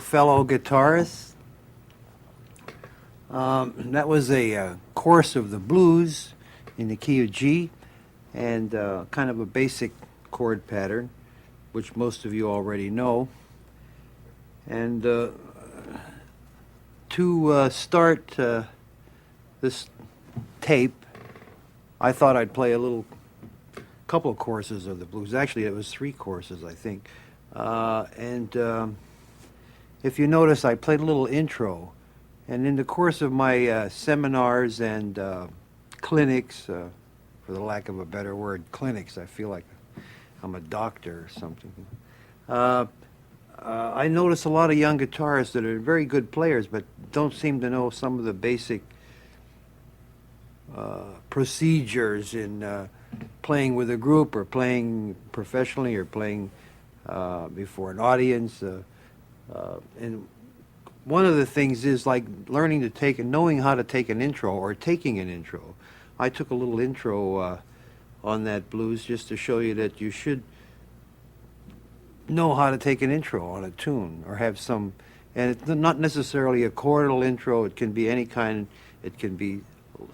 fellow guitarists. That was a course of the blues in the key of G, and kind of a basic chord pattern, which most of you already know. And to start this tape, I thought I'd play a couple of courses of the blues. Actually, it was 3 courses, I think. If you notice, I played a little intro. And in the course of my seminars and clinics, for the lack of a better word, clinics, I feel like I'm a doctor or something. I notice a lot of young guitarists that are very good players, but don't seem to know some of the basic procedures in playing with a group, or playing professionally, or playing before an audience. And one of the things is like learning to take and knowing how to take an intro, or taking an intro. I took a little intro on that blues just to show you that you should know how to take an intro on a tune, or have some, and it's not necessarily a chordal intro. It can be any kind. It can be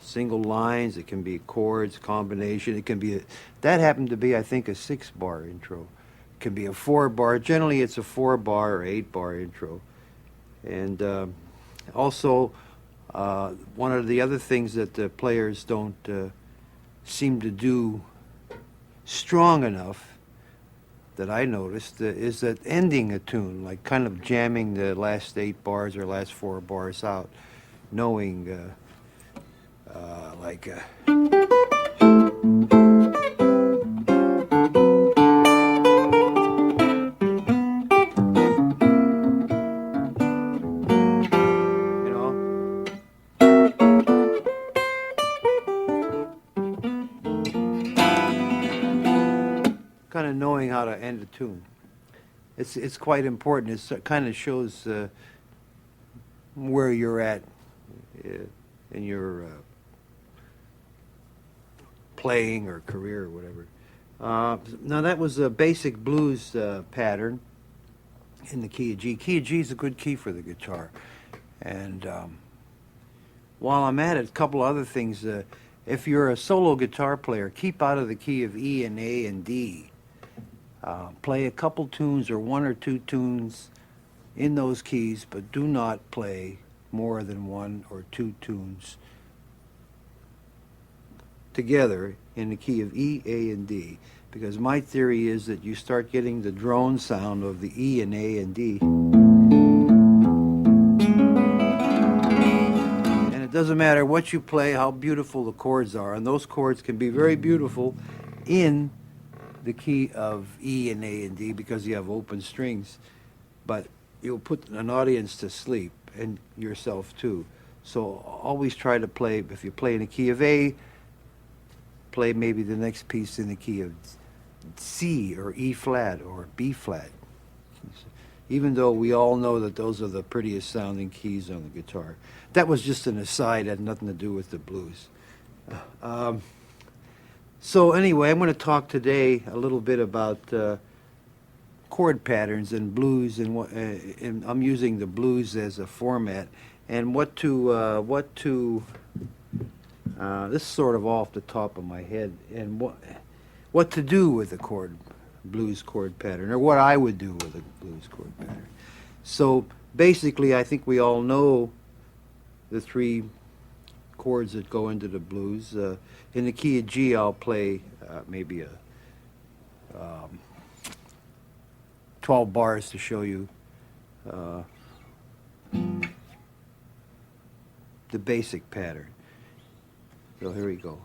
single lines, it can be chords, combination, it can be that happened to be, I think, a 6-bar intro. It can be a 4-bar. Generally it's a 4-bar or 8-bar intro. And also one of the other things that the players don't seem to do strong enough, that I noticed, is that ending a tune, like kind of jamming the last 8 bars or last 4 bars out, knowing kind of knowing how to end a tune. It's quite important. It kind of shows where you're at in your playing or career or whatever. Now that was a basic blues pattern in the key of G. Key of G is a good key for the guitar. And while I'm at it, a couple other things. If you're a solo guitar player, keep out of the key of E and A and D. Play a couple tunes or 1 or 2 tunes in those keys, but do not play more than 1 or 2 tunes together in the key of E, A, and D, because my theory is that you start getting the drone sound of the E and A and D, and it doesn't matter what you play, how beautiful the chords are, and those chords can be very beautiful in the key of E and A and D because you have open strings, but you'll put an audience to sleep, and yourself too. So always try to play, if you play in the key of A, play maybe the next piece in the key of C or E flat or B flat, even though we all know that those are the prettiest sounding keys on the guitar. That was just an aside, had nothing to do with the blues. So anyway, I'm going to talk today a little bit about chord patterns and blues, and I'm using the blues as a format, and this is sort of off the top of my head, and what to do with a blues chord pattern, or what I would do with a blues chord pattern. So basically, I think we all know the 3 chords that go into the blues. In the key of G, I'll play maybe a 12 bars to show you the basic pattern. So here we go.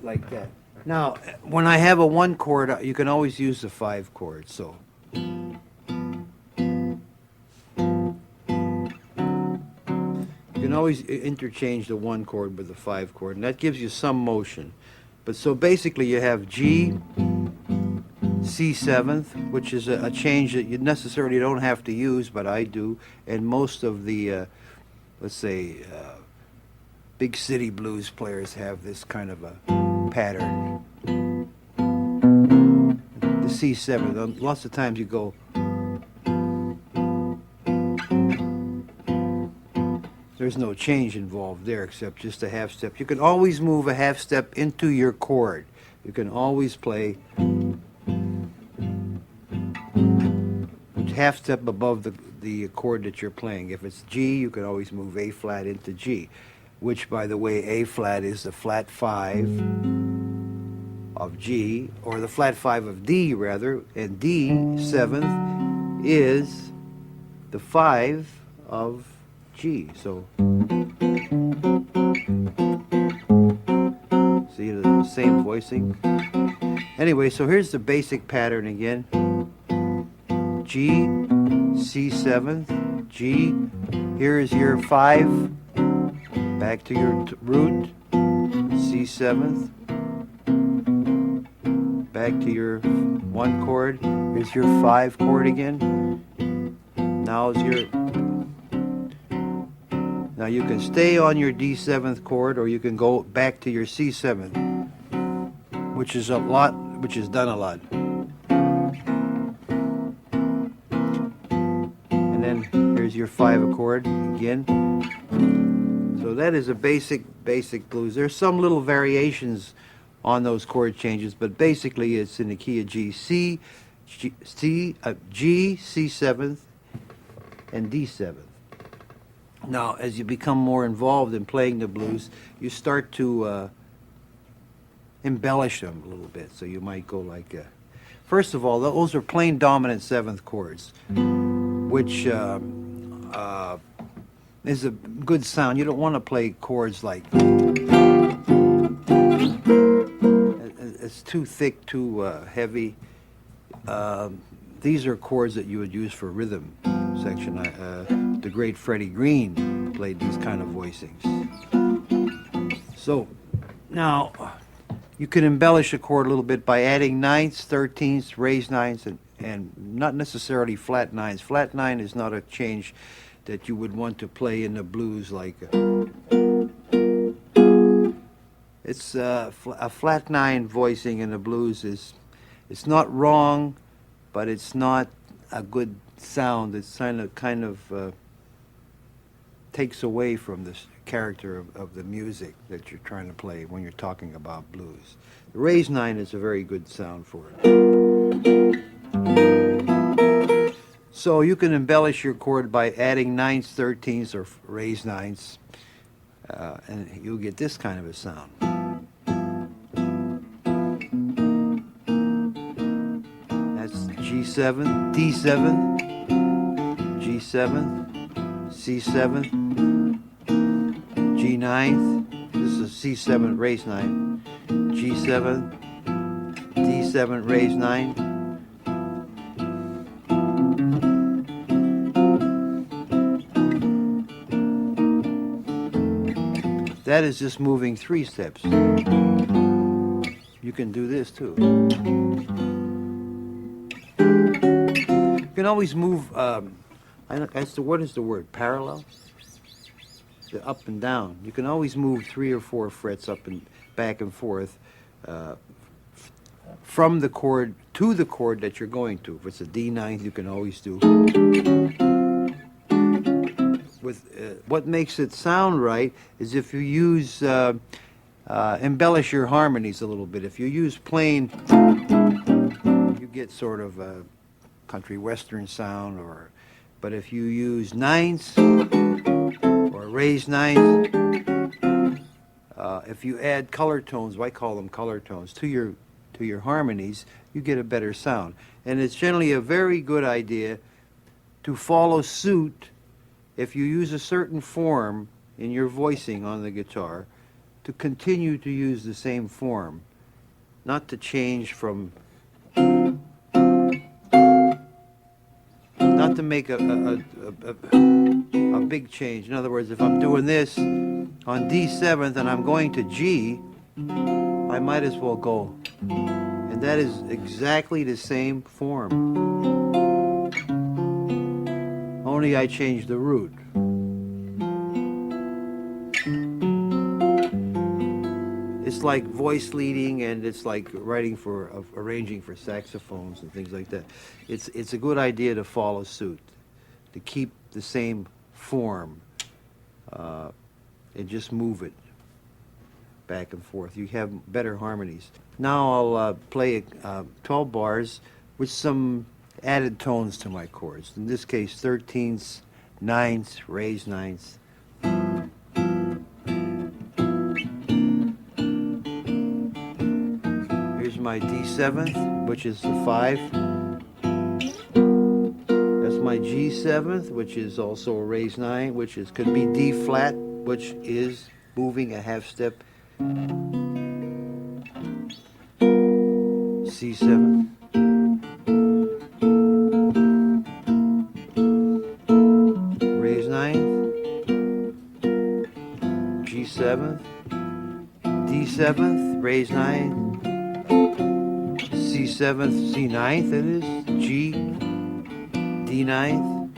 Like that. Now, when I have a 1 chord, you can always use the 5 chord, so. You can always interchange the 1 chord with the 5 chord, and that gives you some motion. But so basically you have G, C7th, which is a change that you necessarily don't have to use, but I do, and most of the, let's say, big city blues players have this kind of a pattern. The C7, lots of times you go. There's no change involved there except just a half step. You can always move a half step into your chord. You can always play half step above the chord that you're playing. If it's G, you can always move A flat into G, which, by the way, A flat is the flat 5 of G, or the flat 5 of D, rather, and D, 7th, is the 5 of G. So, see the same voicing. Anyway, so here's the basic pattern again. G, C7th, G. Here is your 5. Back to your root. C7th. Back to your 1 chord. Here's your 5 chord again. Now is your. Now you can stay on your D7th chord, or you can go back to your C7th, which is done a lot. And then here's your 5 chord again. So that is a basic blues. There's some little variations on those chord changes, but basically it's in the key of G, G, C7th, and D7th. Now, as you become more involved in playing the blues, you start to embellish them a little bit. So you might go like, first of all, those are plain dominant 7th chords, which is a good sound. You don't want to play chords like, it's too thick, too heavy. These are chords that you would use for rhythm section. The great Freddie Green played these kind of voicings. So now you can embellish a chord a little bit by adding 9ths, 13ths, raised 9ths, and not necessarily flat 9s. Flat 9 is not a change that you would want to play in the blues like it's a flat 9 voicing in the blues it's not wrong, but it's not a good sound. It's kind of takes away from the character of the music that you're trying to play when you're talking about blues. The raised 9 is a very good sound for it. So you can embellish your chord by adding 9ths, 13ths, or raised 9ths, and you'll get this kind of a sound. That's G7, D7, G7, C7, G9. This is C7 raised 9, G7, D7 raised 9. That is just moving 3 steps. You can do this too. You can always move, what is the word? Parallel? The up and down. You can always move 3 or 4 frets up and back and forth from the chord to the chord that you're going to. If it's a D9, you can always do. What makes it sound right is if you use embellish your harmonies a little bit. If you use plain, you get sort of a country western sound, but if you use 9ths or raised 9ths, if you add color tones, I call them color tones, to your harmonies, you get a better sound. And it's generally a very good idea to follow suit. If you use a certain form in your voicing on the guitar, to continue to use the same form not to change from, not to make a big change. In other words, if I'm doing this on D7th and I'm going to G, I might as well go. And that is exactly the same form. Only I changed the root. It's like voice leading, and it's like writing for, arranging for saxophones and things like that. It's a good idea to follow suit, to keep the same form, and just move it back and forth. You have better harmonies. Now I'll play 12 bars with some added tones to my chords. In this case, 13ths, 9ths, raised 9ths. Here's my D7th, which is the 5. That's my G7th, which is also a raised 9, which is could be D flat, which is moving a half step. C7. Raised 9th. G7th. D7th, raised 9th. C7th, C9th it is. G. D9th.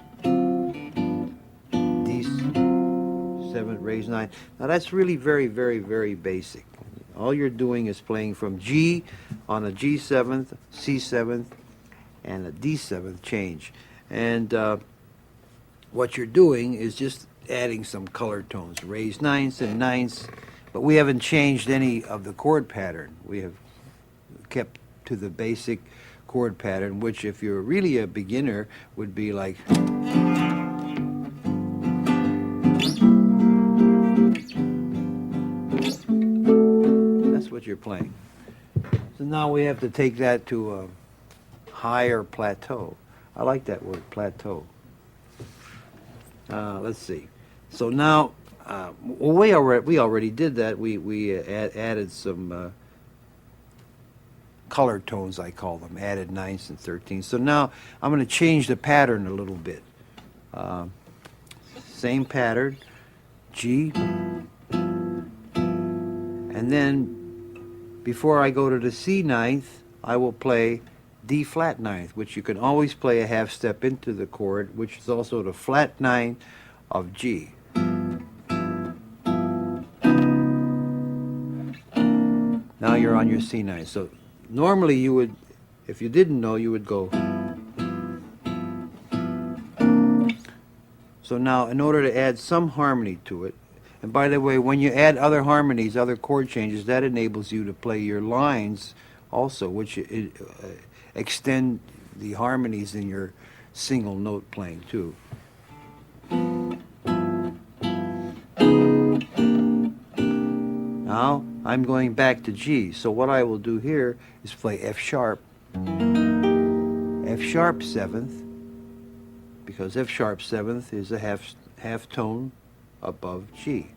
D7th, raised 9. Now that's really very, very, very basic. All you're doing is playing from G on a G7th, C7th, and a D7th change. And what you're doing is just adding some color tones, raised 9ths and 9ths, but we haven't changed any of the chord pattern. We have kept to the basic chord pattern, which if you're really a beginner would be like... what you're playing. So now we have to take that to a higher plateau. I like that word, plateau. Let's see. So now, we already did that. We added some color tones, I call them, added 9ths and 13ths. So now I'm going to change the pattern a little bit. Same pattern, G, and then before I go to the C9th, I will play D flat 9th, which you can always play a half step into the chord, which is also the flat 9 of G. Now you're on your C9. So normally you would, if you didn't know, you would go. So now in order to add some harmony to it, and by the way, when you add other harmonies, other chord changes, that enables you to play your lines also, which extend the harmonies in your single note playing too. Now I'm going back to G. So what I will do here is play F sharp 7th, because F sharp 7th is a half tone above G.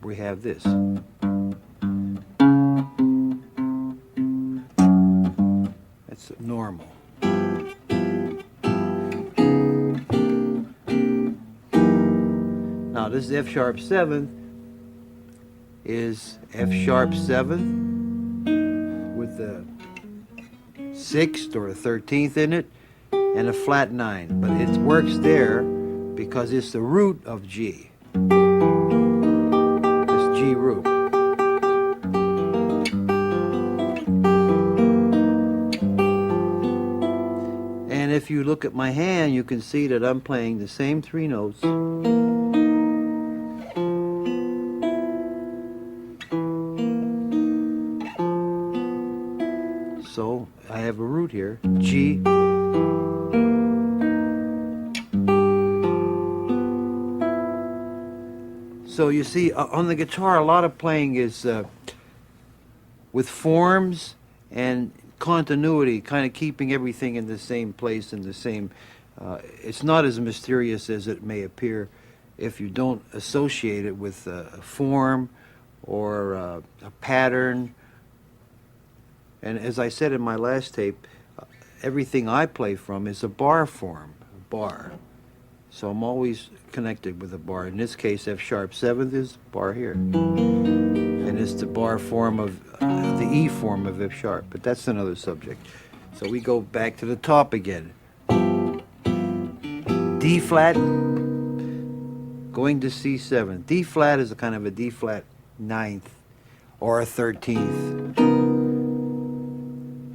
We have this. That's normal. Now this F sharp 7th is F sharp 7th with the 6th or a 13th in it and a flat 9, but it works there because it's the root of G. This G root. And if you look at my hand, you can see that I'm playing the same 3 notes. So I have a root here, G. So you see, on the guitar, a lot of playing is with forms and continuity, kind of keeping everything in the same place, in the same... it's not as mysterious as it may appear if you don't associate it with a form or a pattern And as I said in my last tape, everything I play from is a bar form, bar. So I'm always connected with a bar. In this case, F sharp 7th is bar here. And it's the bar form of the E form of F sharp, but that's another subject. So we go back to the top again. D flat, going to C7. D flat is a kind of a D flat 9th or a 13th.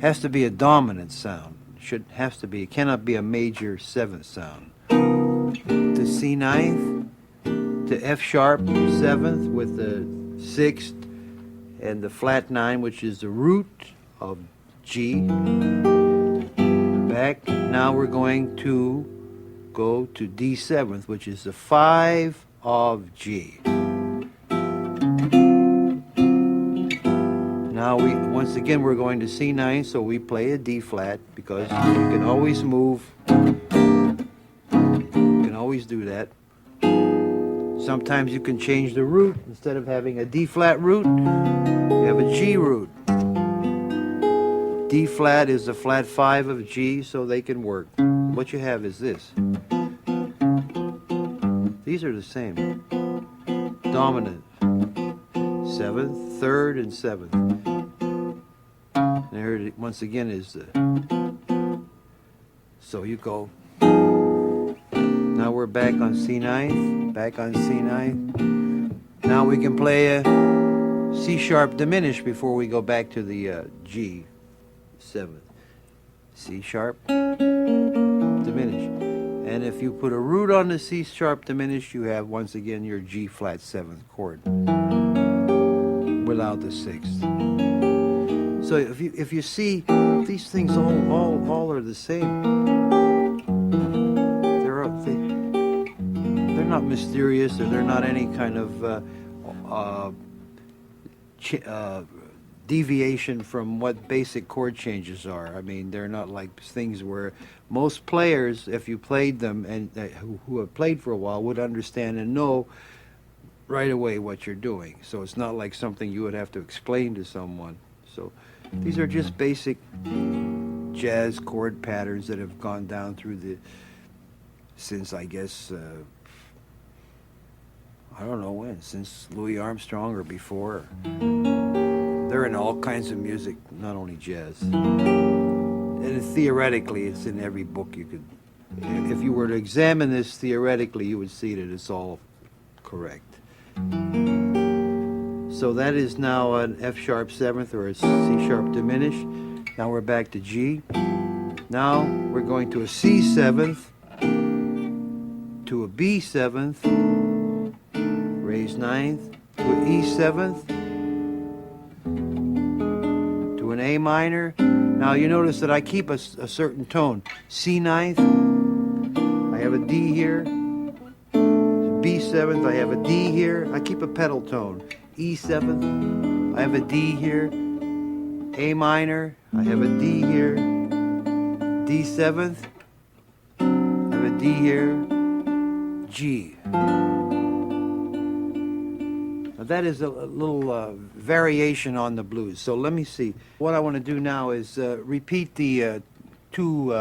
Has to be a dominant sound. Has to be. It cannot be a major 7th sound. To C 9th, to F sharp 7th with the 6th and the flat 9, which is the root of G. Back. Now we're going to go to D 7th, which is the 5 of G. Now once again we're going to C 9, so we play a D flat because you can always move. You can always do that. Sometimes you can change the root. Instead of having a D flat root, you have a G root. D flat is the flat 5 of G, so they can work. What you have is this. These are the same. Dominant. 7th, 3rd, and 7th. And here it once again is the. So you go. Now we're back on C9, back on C9. Now we can play a C sharp diminished before we go back to the G 7th. C sharp diminished. And if you put a root on the C sharp diminished, you have once again your G flat 7th chord without the 6th. So if you see these things all are the same. They're not mysterious, or they're not any kind of deviation from what basic chord changes are. I mean, they're not like things where most players, if you played them and who have played for a while, would understand and know right away what you're doing. So it's not like something you would have to explain to someone. So these are just basic jazz chord patterns that have gone down through since I guess I don't know when, since Louis Armstrong or before. They're in all kinds of music, not only jazz. And theoretically, it's in every book you could. If you were to examine this theoretically, you would see that it's all correct. So that is now an F sharp 7th or a C sharp diminished. Now we're back to G. Now we're going to a C 7th, to a B 7th, raised 9th, to an E 7th, to an A minor. Now you notice that I keep a certain tone. C 9th, I have a D here. B 7th, I have a D here. I keep a pedal tone. E 7th, I have a D here. A minor, I have a D here. D 7th, I have a D here. G. Now that is a little variation on the blues. So let me see. What I want to do now is repeat the two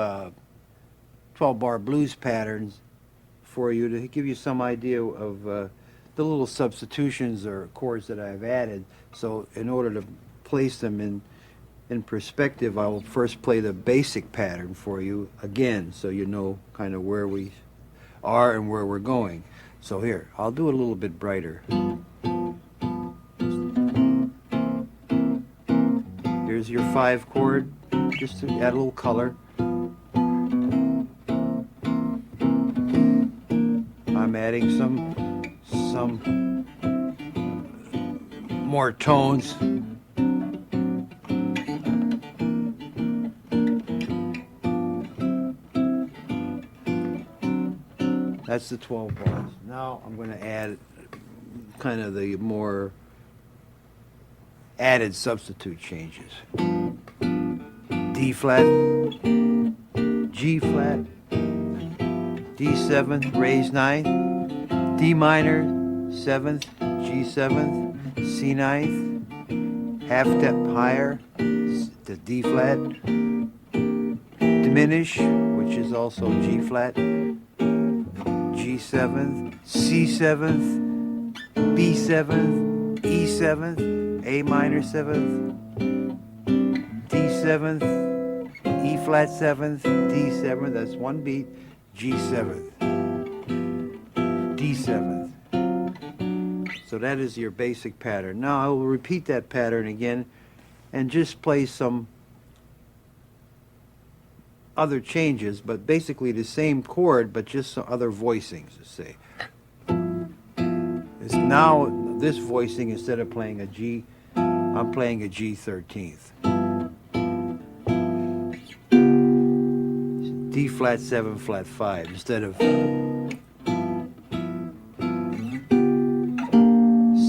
12-bar blues patterns for you to give you some idea of the little substitutions or chords that I've added. So in order to place them in perspective, I will first play the basic pattern for you again, so you know kind of where we are and where we're going. So here, I'll do it a little bit brighter. Here's your 5 chord, just to add a little color. I'm adding some more tones. That's the 12 bars. Now I'm going to add kind of the more added substitute changes. D flat, G flat, D 7th, raised 9th, D minor, 7th, G 7th, C 9th, half step higher, the D flat, diminish, which is also G flat, G seventh, C seventh, B seventh, E seventh, A minor seventh, D seventh, E flat seventh, D seventh, that's one beat, G seventh, D seventh. So that is your basic pattern. Now I will repeat that pattern again and just play some other changes, but basically the same chord, but just some other voicings, let's say. It's now this voicing, instead of playing a G, I'm playing a G 13th. D flat 7 flat 5 instead of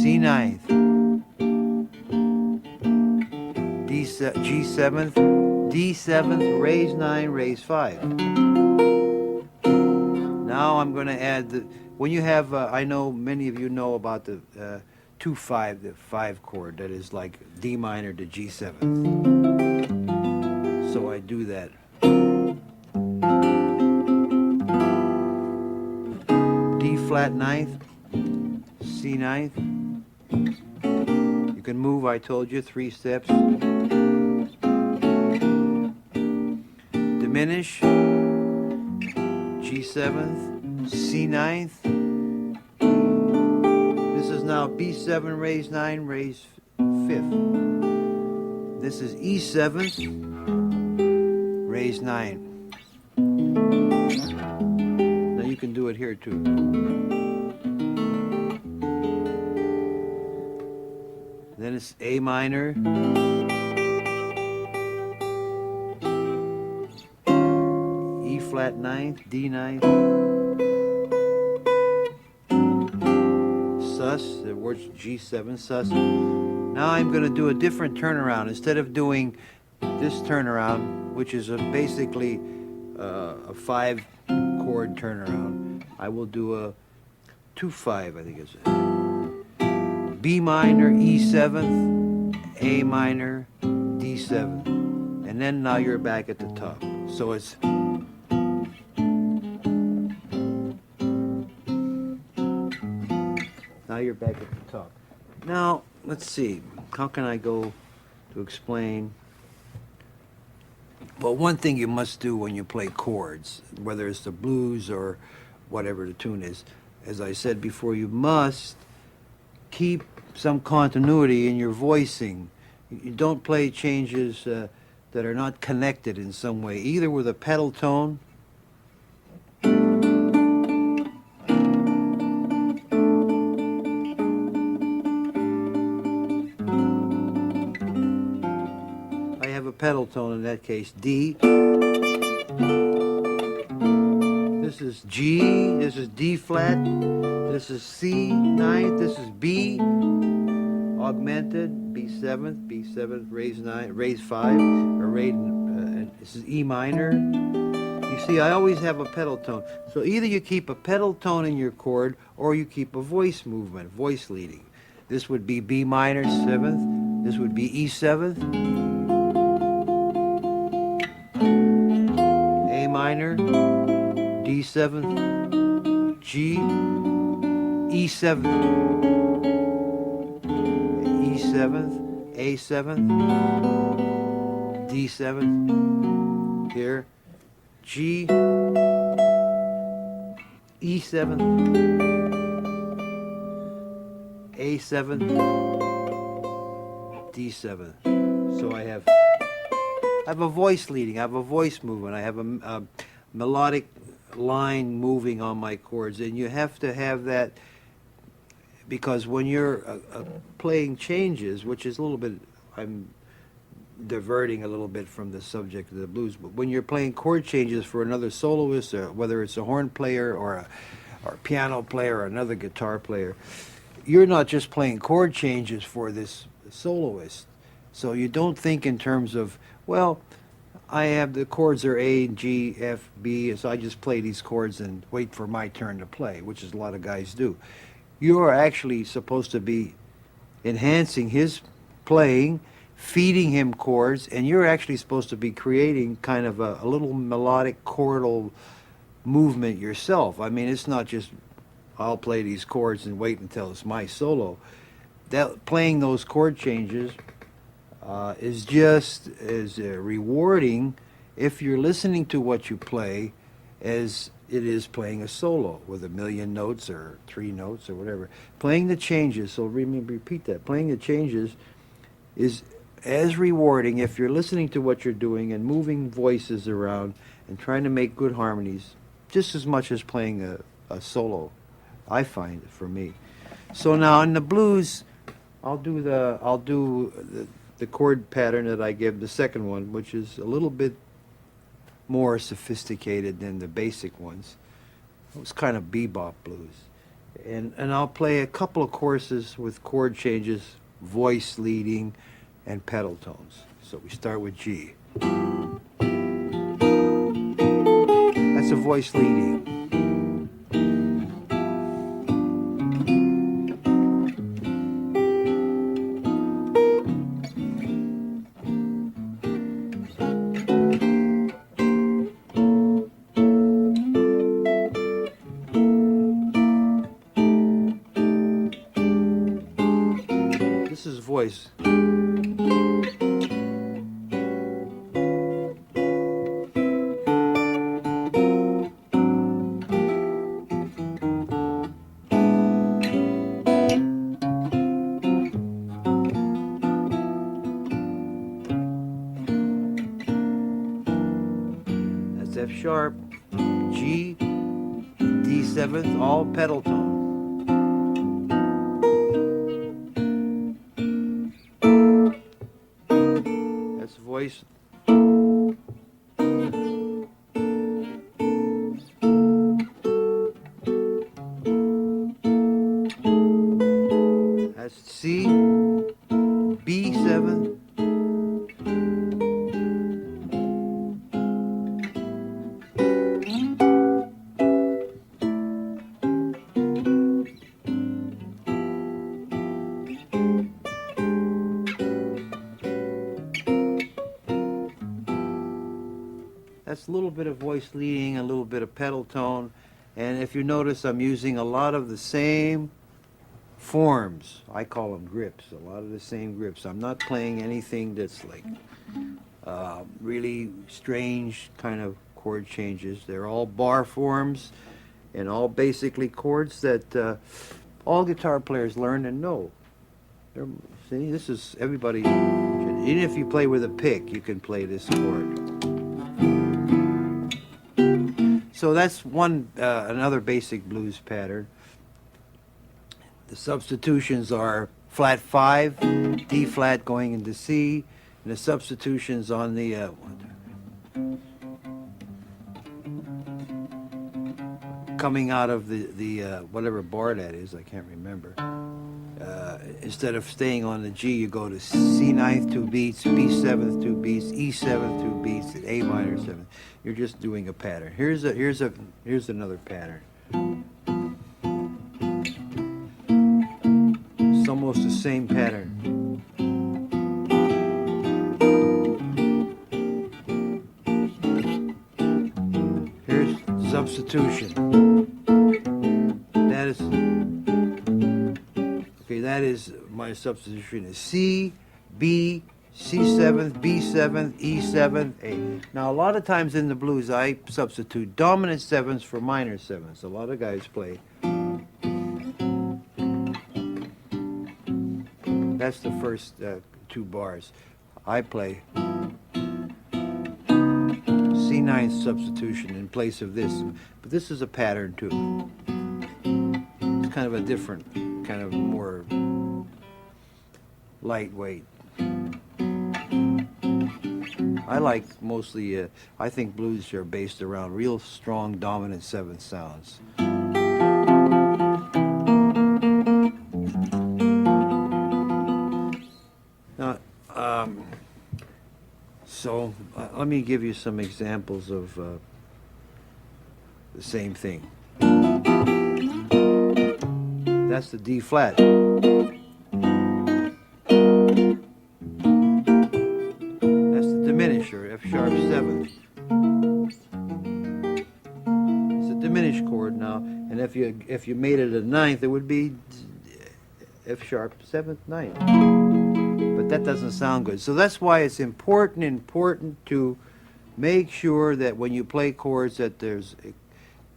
C ninth, G 7th, D 7th, raise 9, raise 5. Now I'm going to add the, when you have, I know many of you know about the 2-5, the 5 chord that is like D minor to G 7th. So I do that. D flat 9th, C 9th. You can move, I told you, 3 steps. Diminish, G 7th, C 9th. This is now B 7, raise 9, raise 5th. This is E 7th, raise 9. Now you can do it here too. Then it's A minor, E flat 9th, D 9th, sus, the word's G7, sus. Now I'm going to do a different turnaround. Instead of doing this turnaround, which is basically a 5 chord turnaround, I will do a 2-5, I think it's B minor, E 7th, A minor, D 7th. And then now you're back at the top. So it's now you're back at the top. Now, let's see. How can I go to explain? Well, one thing you must do when you play chords, whether it's the blues or whatever the tune is, as I said before, you must keep some continuity in your voicing. You don't play changes that are not connected in some way, either with a pedal tone pedal tone in that case, D. This is G, this is D flat, this is C 9th, this is B, augmented, B 7th, raise 9, raise 5, or raise, this is E minor. You see, I always have a pedal tone. So either you keep a pedal tone in your chord, or you keep a voice movement, voice leading. This would be B minor 7th, this would be E 7th, minor, D 7th, G, E 7th, E 7th, A 7th, D 7th, here, G, E 7th, A 7th, D 7th. So I have a voice leading, I have a voice movement, I have a melodic line moving on my chords, and you have to have that, because when you're playing changes, which is a little bit, I'm diverting a little bit from the subject of the blues, but when you're playing chord changes for another soloist, or whether it's a horn player or a piano player or another guitar player, you're not just playing chord changes for this soloist. So you don't think in terms of, well, I have the chords are A, G, F, B, so I just play these chords and wait for my turn to play, which is a lot of guys do. You are actually supposed to be enhancing his playing, feeding him chords, and you're actually supposed to be creating kind of a little melodic chordal movement yourself. I mean, it's not just I'll play these chords and wait until it's my solo. That playing those chord changes is just as rewarding if you're listening to what you play as it is playing a solo with 1,000,000 notes or 3 notes or whatever. Playing the changes, so repeat that, playing the changes is as rewarding if you're listening to what you're doing and moving voices around and trying to make good harmonies just as much as playing a solo, I find, for me. So now in the blues, I'll do the chord pattern that I give, the second one, which is a little bit more sophisticated than the basic ones. It was kind of bebop blues. And I'll play a couple of courses with chord changes, voice leading, and pedal tones. So we start with G. That's a voice leading. This is voice. That's F sharp, G, D seventh, all pedal tone. That's voice. That's C, B7. That's a little bit of voice leading, a little bit of pedal tone. And if you notice, I'm using a lot of the same forms. I call them grips, a lot of the same grips. I'm not playing anything that's like really strange kind of chord changes. They're all bar forms and all basically chords that all guitar players learn and know. See, this is everybody. Even if you play with a pick, you can play this chord. So that's another basic blues pattern. The substitutions are flat 5, D flat going into C, and the substitutions on the coming out of the whatever bar that is, I can't remember. Instead of staying on the G, you go to C ninth 2 beats, B seventh 2 beats, E seventh 2 beats, and A minor 7. You're just doing a pattern. Here's another pattern. It's almost the same pattern. Here's substitution. That is my substitution is C, B, C7, B7, E7, A. Now, a lot of times in the blues, I substitute dominant 7s for minor 7s. A lot of guys play. That's the first 2 bars. I play C9 substitution in place of this. But this is a pattern, too. It's kind of a different, kind of more lightweight. I like mostly, I think blues are based around real strong dominant 7th sounds. Now, so let me give you some examples of the same thing. That's the D flat. diminished chord now, and if you made it a ninth, it would be F sharp 7th, 9th. But that doesn't sound good. So that's why it's important to make sure that when you play chords that there's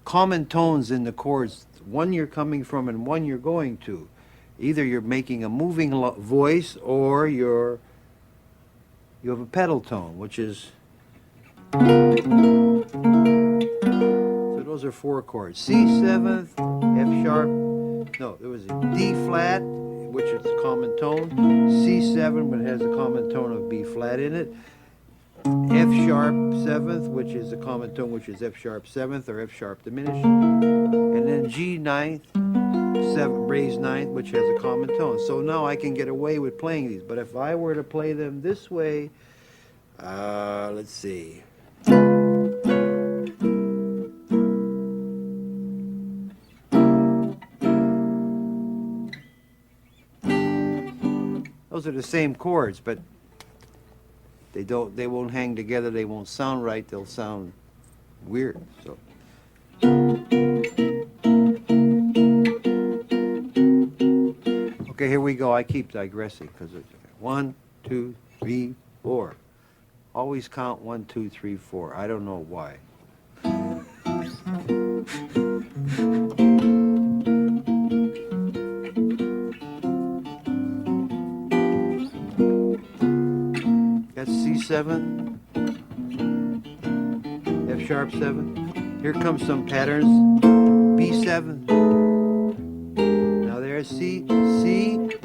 common tones in the chords, one you're coming from and one you're going to. Either you're making a moving voice or you have a pedal tone, which is, so those are 4 chords. C 7th, F sharp, no, there was a D flat, which is a common tone, C7, but it has a common tone of B flat in it, F sharp 7th, which is a common tone, which is F sharp 7th or F sharp diminished, and then G 9th, 7 raised 9th, which has a common tone. So now I can get away with playing these, but if I were to play them this way, let's see. Those are the same chords, but they won't hang together, they won't sound right, they'll sound weird. So okay, here we go. I keep digressing because it's 1, 2, 3, 4. Always count 1, 2, 3, 4. I don't know why. That's C7, F sharp 7. Here comes some patterns. B7. Now there's C,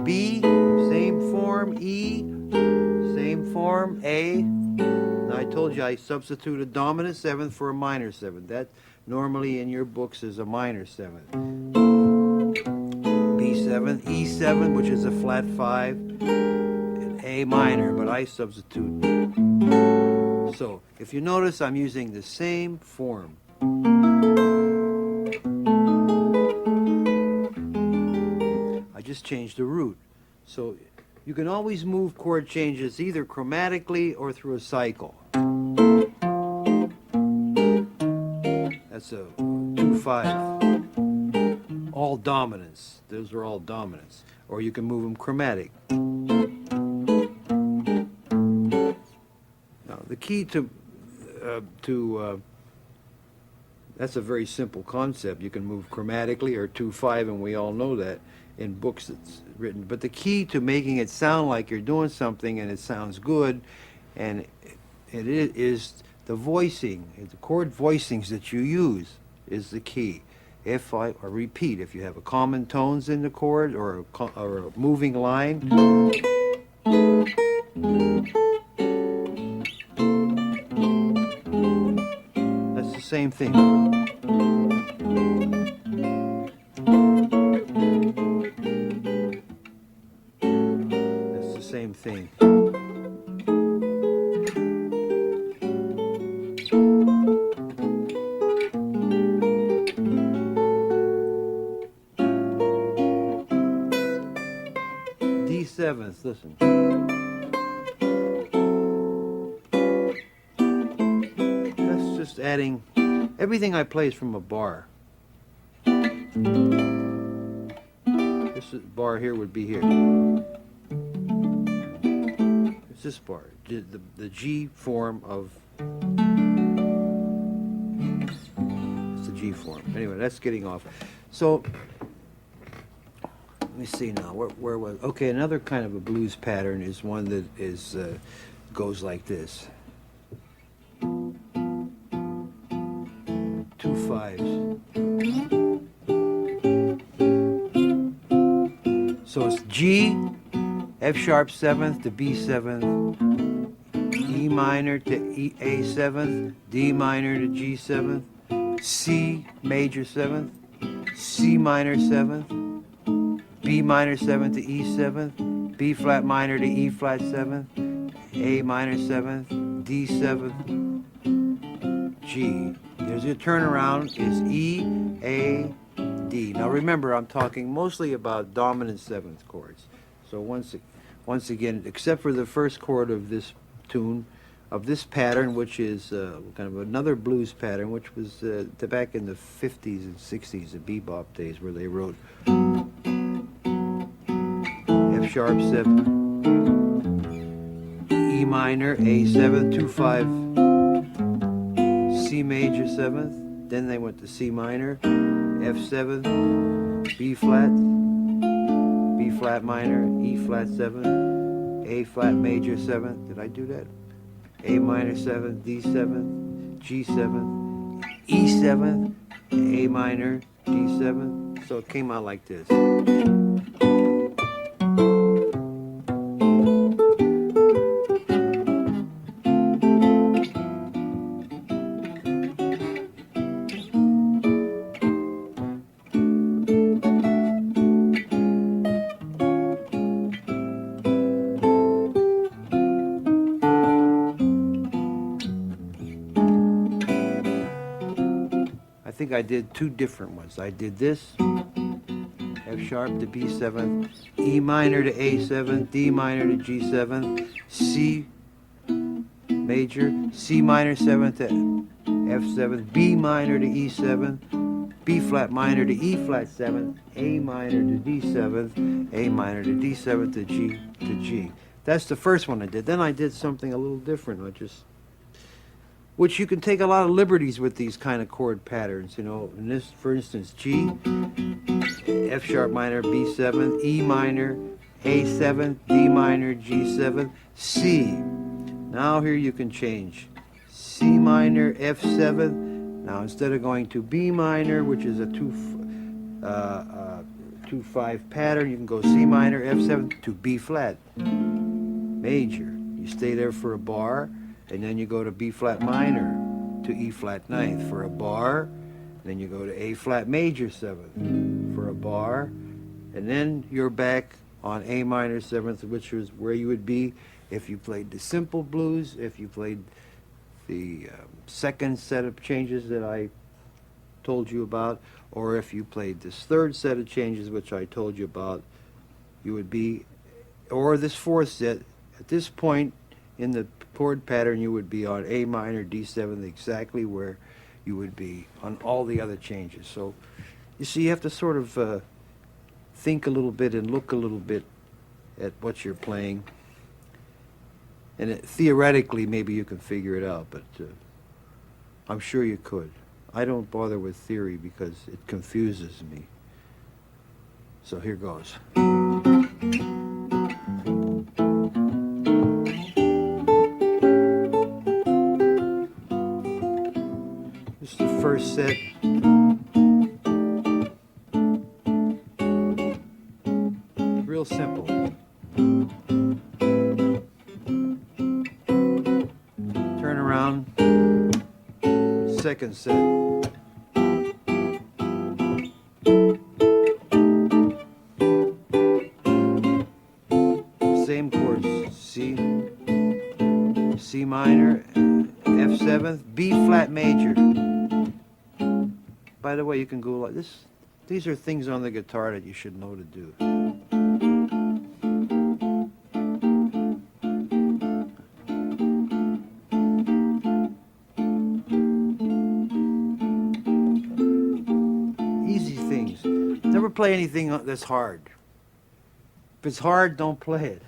B, same form, E, same form, A. Now I told you I substitute a dominant 7th for a minor 7th. That normally in your books is a minor 7th. B7, E7, which is a flat 5, and A minor, but I substitute. So if you notice, I'm using the same form. I just changed the root. So you can always move chord changes either chromatically or through a cycle. That's a 2-5. All dominants. Those are all dominants. Or you can move them chromatic. Now the key to that's a very simple concept. You can move chromatically or 2-5, and we all know that in books that's written. But the key to making it sound like you're doing something and it sounds good, and it is the voicing, the chord voicings that you use is the key. If I repeat, if you have a common tones in the chord or a moving line, that's the same thing. That's the same thing. D7th, listen. That's just adding, everything I play is from a bar. This bar here would be here. It's this bar, the G form of, it's the G form. Anyway, that's getting off. So, let me see now, where was, okay, another kind of a blues pattern is one that is, goes like this. 2 5s. So it's G, F sharp 7th to B 7th, E minor to A 7th, D minor to G 7th, C major 7th, C minor 7th, B minor 7th to E 7th, B flat minor to E flat 7th, A minor 7th, D 7th, G. There's your turnaround is E, A, D. Now remember, I'm talking mostly about dominant 7th chords. So once again, except for the first chord of this tune, of this pattern, which is kind of another blues pattern, which was back in the 50s and 60s, the bebop days, where they wrote F sharp 7, E minor, A7, 2/5, C major 7th. Then they went to C minor, F7, B flat minor, E flat 7, A flat major 7th. Did I do that? A minor 7th, D7th, G7th, E7th, A minor, D7th. So it came out like this. I think I did two different ones. I did this, F sharp to B7, E minor to A7, D minor to G7, C major, C minor 7th to F7, B minor to E7, B flat minor to E flat 7th, A minor to D7th, A minor to D7th to G to G. That's the first one I did. Then I did something a little different. Which you can take a lot of liberties with these kind of chord patterns, you know. In this, for instance, G, F sharp minor, B7, E minor, A7, D minor, G7, C. Now here you can change C minor, F7. Now instead of going to B minor, which is a 2/5 pattern, you can go C minor, F7 to B flat major. You stay there for a bar. And then you go to B flat minor to E flat 9th for a bar. Then you go to A flat major 7th for a bar. And then you're back on A minor 7th, which is where you would be if you played the simple blues, if you played the second set of changes that I told you about, or if you played this third set of changes, which I told you about, you would be, or this fourth set. At this point in the chord pattern, you would be on A minor, D7, exactly where you would be on all the other changes. So, you see, you have to sort of think a little bit and look a little bit at what you're playing. And theoretically, maybe you can figure it out, but I'm sure you could. I don't bother with theory because it confuses me. So here goes. First set. Real simple. Turn around. Second set. Same chords. C minor, F7, B flat major. By the way, you can go like this. These are things on the guitar that you should know to do. Easy things. Never play anything that's hard. If it's hard, don't play it.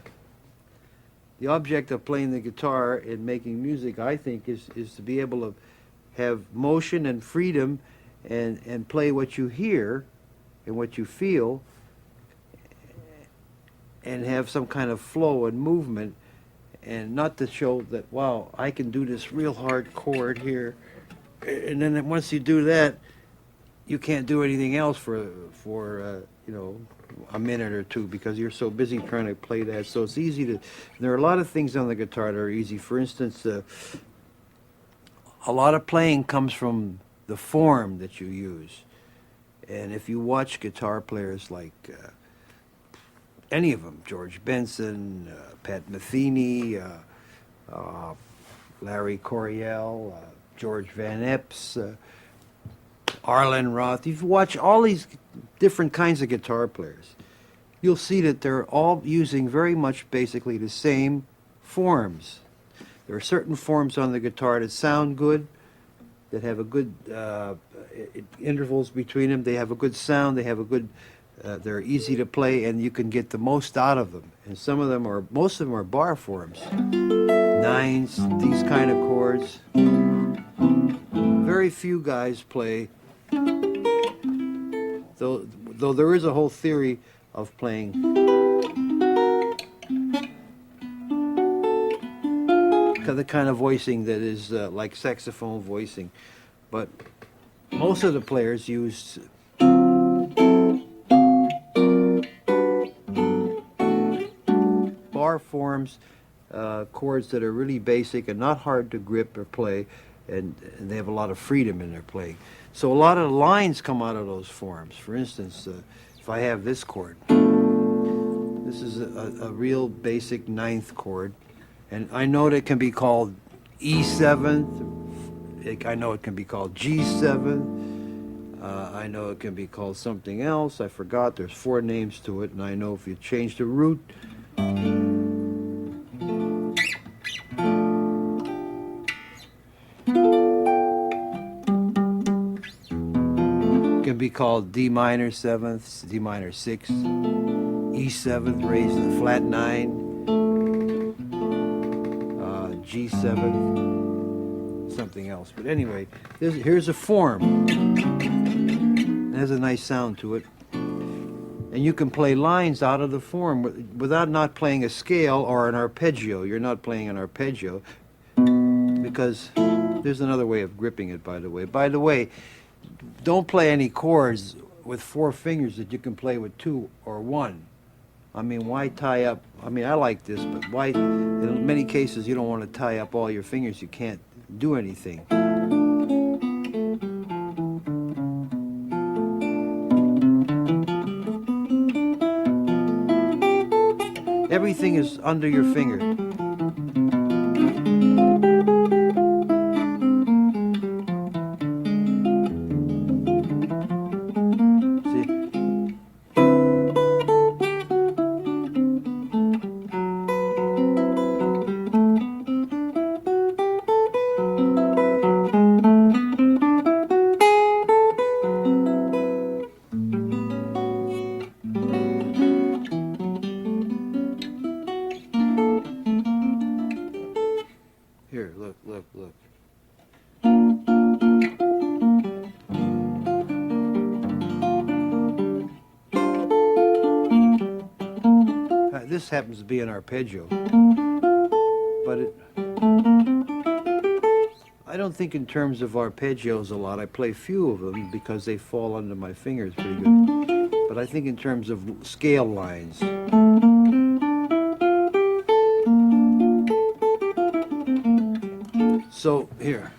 The object of playing the guitar and making music, I think, is to be able to have motion and freedom and play what you hear and what you feel and have some kind of flow and movement, and not to show that, wow, I can do this real hard chord here, and then once you do that, you can't do anything else for you know, a minute or two because you're so busy trying to play that. So it's easy to, there are a lot of things on the guitar that are easy. For instance, a lot of playing comes from the form that you use. And if you watch guitar players like any of them, George Benson, Pat Metheny, Larry Coryell, George Van Epps, Arlen Roth, if you watch all these different kinds of guitar players, you'll see that they're all using very much basically the same forms. There are certain forms on the guitar that sound good, that have a good intervals between them. They have a good sound. They have a good. They're easy to play, and you can get the most out of them. And some of them are, most of them are bar forms, nines, these kind of chords. Very few guys play. Though there is a whole theory of playing the kind of voicing that is like saxophone voicing, but most of the players use bar forms, chords that are really basic and not hard to grip or play, and they have a lot of freedom in their playing. So a lot of lines come out of those forms. For instance, if I have this chord, this is a real basic ninth chord, and I know it can be called E7, I know it can be called G7, I know it can be called something else, I forgot, there's 4 names to it, and I know if you change the root, can be called D minor 7th, D minor 6th, E7th raised to the flat 9, G7, something else. But anyway, here's a form. It has a nice sound to it. And you can play lines out of the form without not playing a scale or an arpeggio. You're not playing an arpeggio because there's another way of gripping it, by the way. By the way, don't play any chords with 4 fingers that you can play with 2 or 1. I mean, why tie up? I mean, I like this, but why? In many cases, you don't want to tie up all your fingers. You can't do anything. Everything is under your finger. Here, look. This happens to be an arpeggio, but I don't think in terms of arpeggios a lot. I play few of them because they fall under my fingers pretty good. But I think in terms of scale lines. So, here.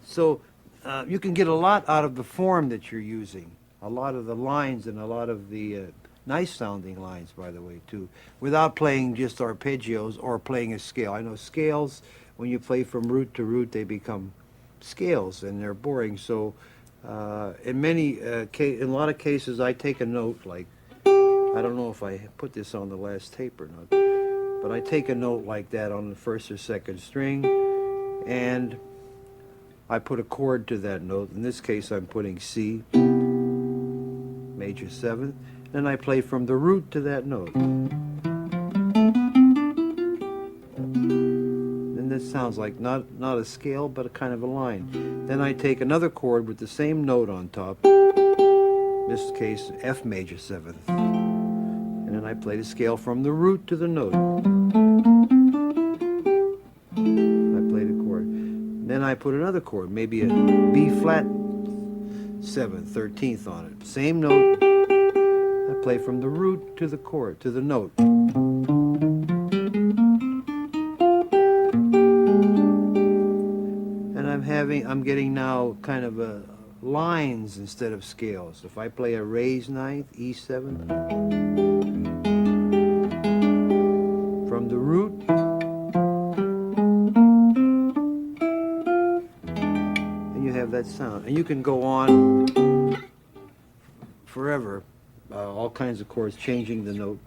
So you can get a lot out of the form that you're using, a lot of the lines and a lot of the nice sounding lines, by the way, too, without playing just arpeggios or playing a scale. I know scales, when you play from root to root, they become scales and they're boring. So in a lot of cases, I take a note like, I don't know if I put this on the last tape or not, but I take a note like that on the 1st or 2nd string, and I put a chord to that note. In this case, I'm putting C, major 7th, and I play from the root to that note. And this sounds like not a scale, but a kind of a line. Then I take another chord with the same note on top, in this case, F major 7th. And then I play the scale from the root to the note. Then I put another chord, maybe a B flat 7th, 13th on it. Same note. I play from the root to the chord, to the note. I'm getting now kind of lines instead of scales. If I play a raised ninth, E7, from the root, and you have that sound. And you can go on forever, all kinds of chords, changing the note.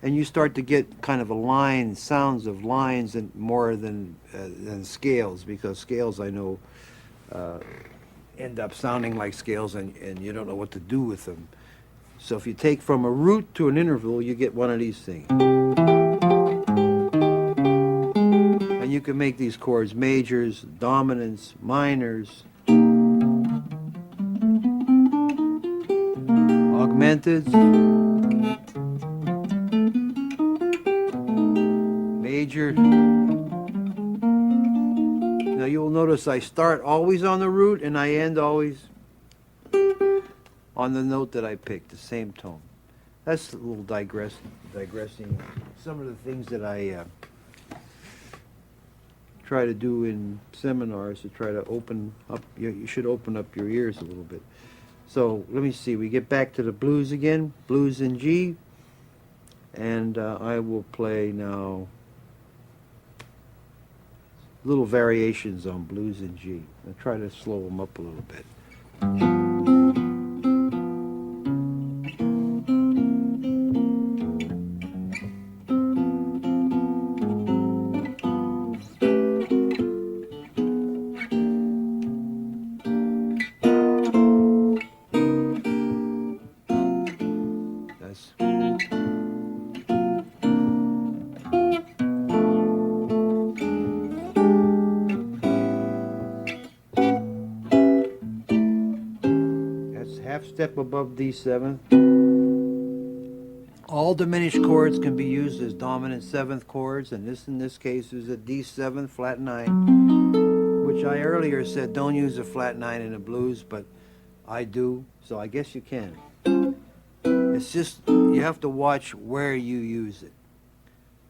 And you start to get kind of a line, sounds of lines, and more than scales, because scales, I know, end up sounding like scales, and you don't know what to do with them. So if you take from a root to an interval, you get one of these things. And you can make these chords majors, dominants, minors, augmenteds, major. Now you'll notice I start always on the root and I end always on the note that I picked, the same tone. That's a little digressing. Some of the things that I try to do in seminars to try to open up, you should open up your ears a little bit. So let me see, we get back to the blues again, blues in G, and I will play now little variations on blues in G. I'll try to slow them up a little bit. Half step above D7. All diminished chords can be used as dominant seventh chords, and this in this case is a D7 flat 9, which I earlier said don't use a flat 9 in the blues, but I do, so I guess you can. It's just you have to watch where you use it.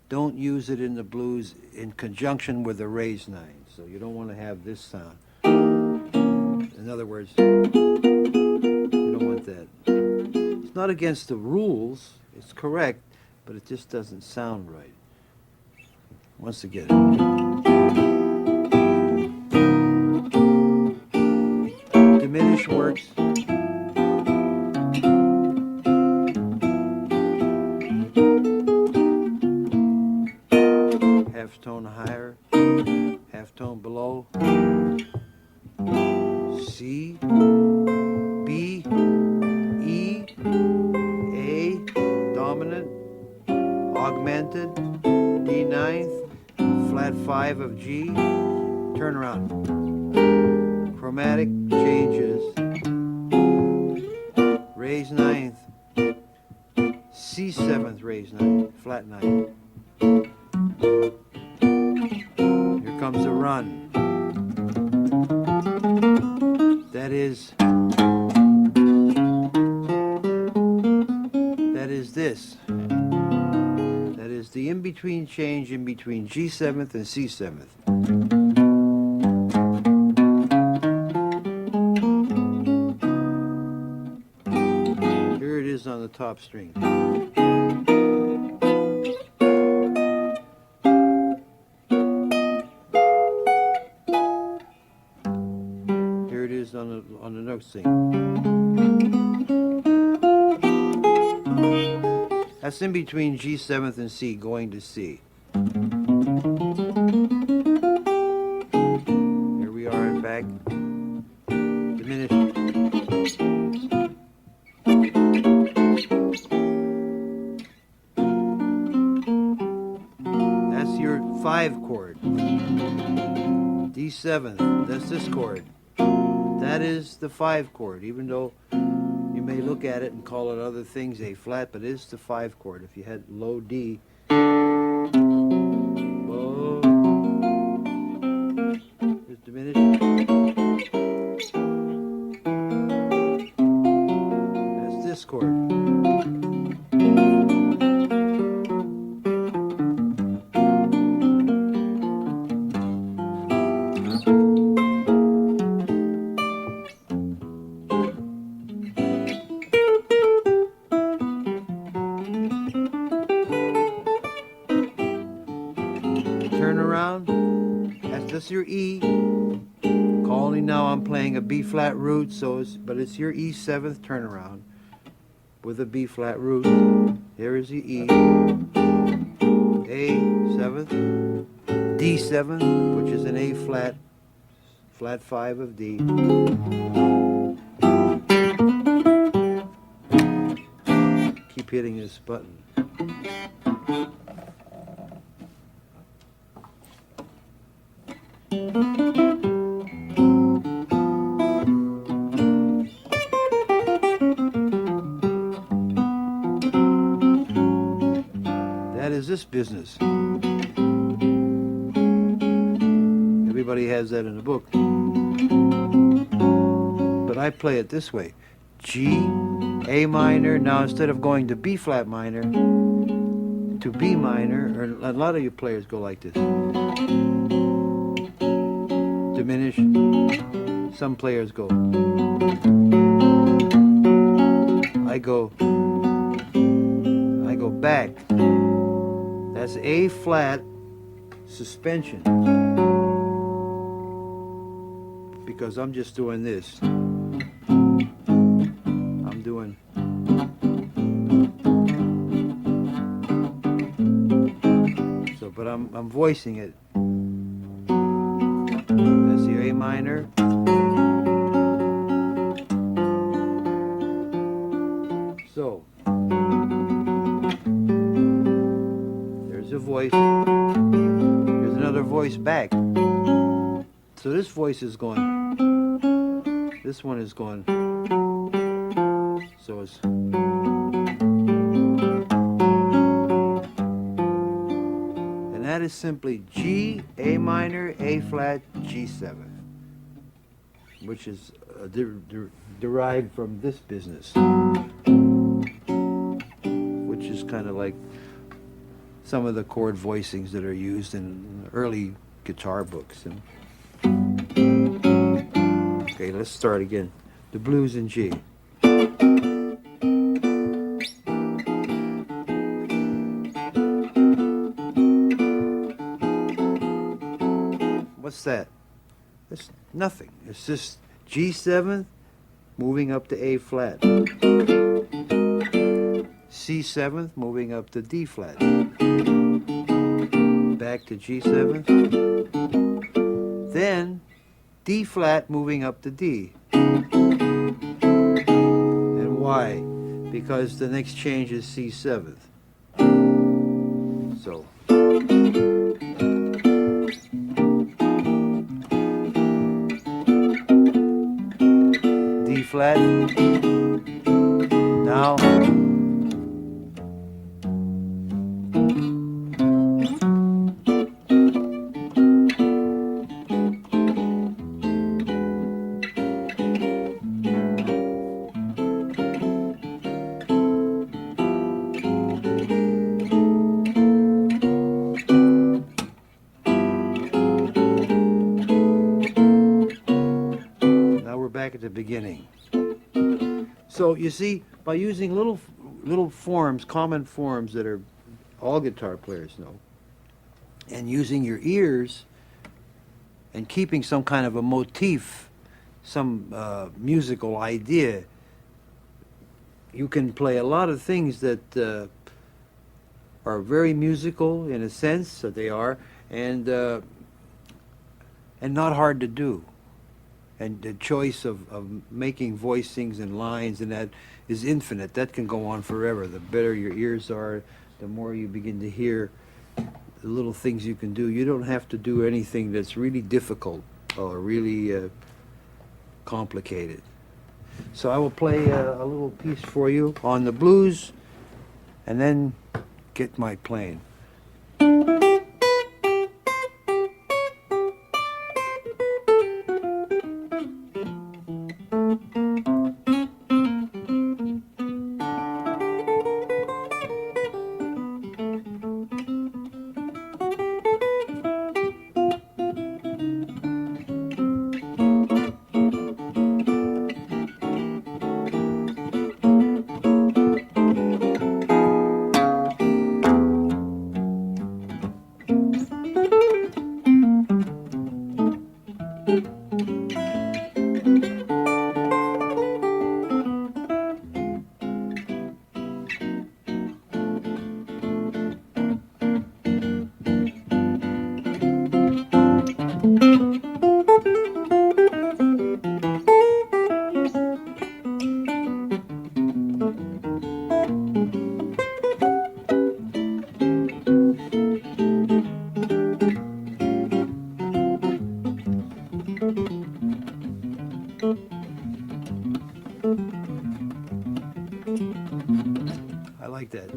Don't use it in the blues in conjunction with a raised 9, so you don't want to have this sound. In other words, that. It's not against the rules, it's correct, but it just doesn't sound right. Once again. Diminish works. Half tone higher, half tone below. C, B, E, A, dominant, augmented, D ninth, flat 5 of G, turn around. Chromatic changes, raised ninth, C seventh raised ninth, flat 9. Here comes the run. That is this. That is the in-between change in between G7th and C7th. Here it is on the top string. Here it is on the next string. That's in between G7th and C, going to C. Here we are and back. Diminish. That's your 5 chord. D7th, that's this chord. That is the 5 chord, even though you may look at it and call it other things, A flat, but it's the 5 chord. If you had low D, whoa, just diminish. That's this chord. it's your E. Only now I'm playing a B flat root, but it's your E seventh turnaround with a B flat root. Here is the E, A seventh, D seventh, which is an A flat, flat 5 of D. Keep hitting this button. That is this business. Everybody has that in the book. But I play it this way. G, A minor. Now instead of going to B flat minor, to B minor, or a lot of you players go like this. Diminish. Some players go. I go back. That's A flat suspension. Because I'm just doing this. I'm doing. So, but I'm voicing it. That's the A minor. So, there's a voice. There's another voice back. So this voice is going. This one is going. So it's. And that is simply G, A minor, A flat, G7, which is derived from this business, which is kind of like some of the chord voicings that are used in early guitar books. Okay, let's start again. The blues in G. What's that? It's nothing. It's just G7 moving up to A flat. C7 moving up to D flat. Back to G7. Then D flat moving up to D. And why? Because the next change is C7. So. D flat. Now. Back at the beginning. So you see, by using little forms, common forms that are all guitar players know, and using your ears and keeping some kind of a motif, some musical idea, you can play a lot of things that are very musical in a sense that they are, and not hard to do. And the choice of making voicings and lines and that is infinite. That can go on forever. The better your ears are, the more you begin to hear the little things you can do. You don't have to do anything that's really difficult or really complicated. So I will play a little piece for you on the blues and then get my playing. I like that.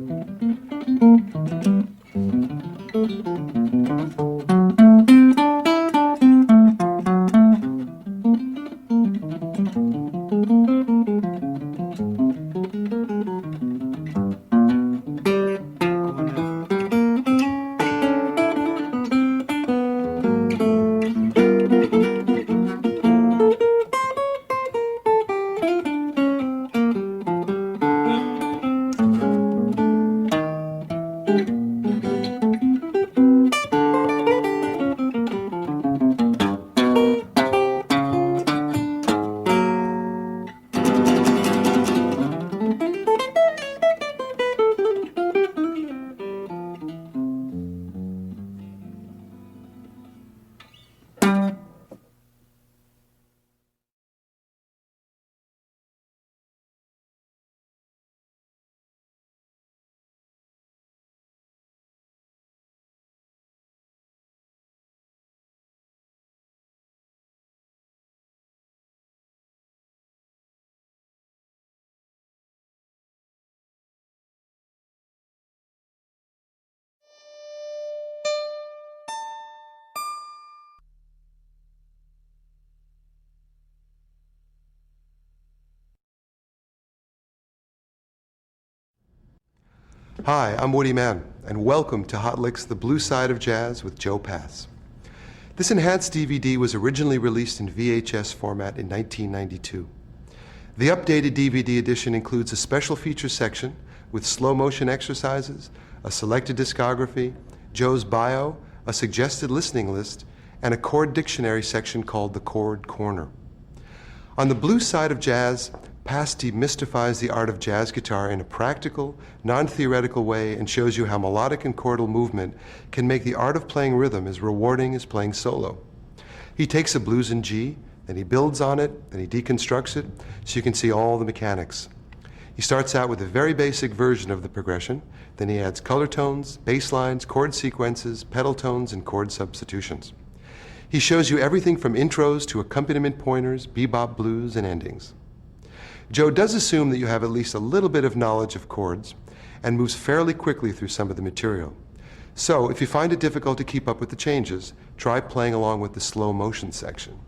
Hi, I'm Woody Mann, and welcome to Hot Licks, the Blue Side of Jazz with Joe Pass. This enhanced DVD was originally released in VHS format in 1992. The updated DVD edition includes a special features section with slow motion exercises, a selected discography, Joe's bio, a suggested listening list, and a chord dictionary section called the Chord Corner. On the Blue Side of Jazz, Pass demystifies the art of jazz guitar in a practical, non-theoretical way and shows you how melodic and chordal movement can make the art of playing rhythm as rewarding as playing solo. He takes a blues in G, then he builds on it, then he deconstructs it, so you can see all the mechanics. He starts out with a very basic version of the progression, then he adds color tones, bass lines, chord sequences, pedal tones, and chord substitutions. He shows you everything from intros to accompaniment pointers, bebop blues, and endings. Joe does assume that you have at least a little bit of knowledge of chords and moves fairly quickly through some of the material. So if you find it difficult to keep up with the changes, try playing along with the slow motion section.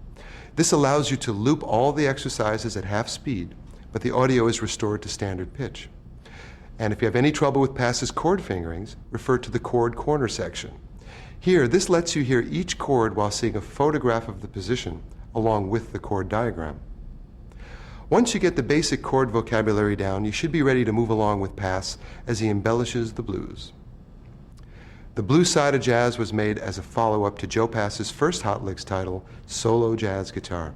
This allows you to loop all the exercises at half speed, but the audio is restored to standard pitch. And if you have any trouble with Pass's chord fingerings, refer to the chord corner section. Here, this lets you hear each chord while seeing a photograph of the position along with the chord diagram. Once you get the basic chord vocabulary down, you should be ready to move along with Pass as he embellishes the blues. The Blue Side of Jazz was made as a follow-up to Joe Pass's first Hot Licks title, Solo Jazz Guitar.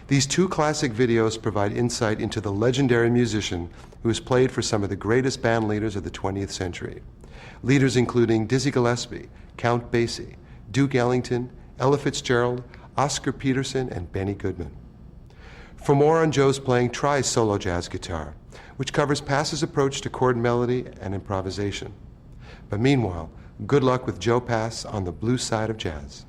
These two classic videos provide insight into the legendary musician who has played for some of the greatest band leaders of the 20th century. Leaders including Dizzy Gillespie, Count Basie, Duke Ellington, Ella Fitzgerald, Oscar Peterson, and Benny Goodman. For more on Joe's playing, try Solo Jazz Guitar, which covers Pass's approach to chord melody and improvisation. But meanwhile, good luck with Joe Pass on the Blue Side of Jazz.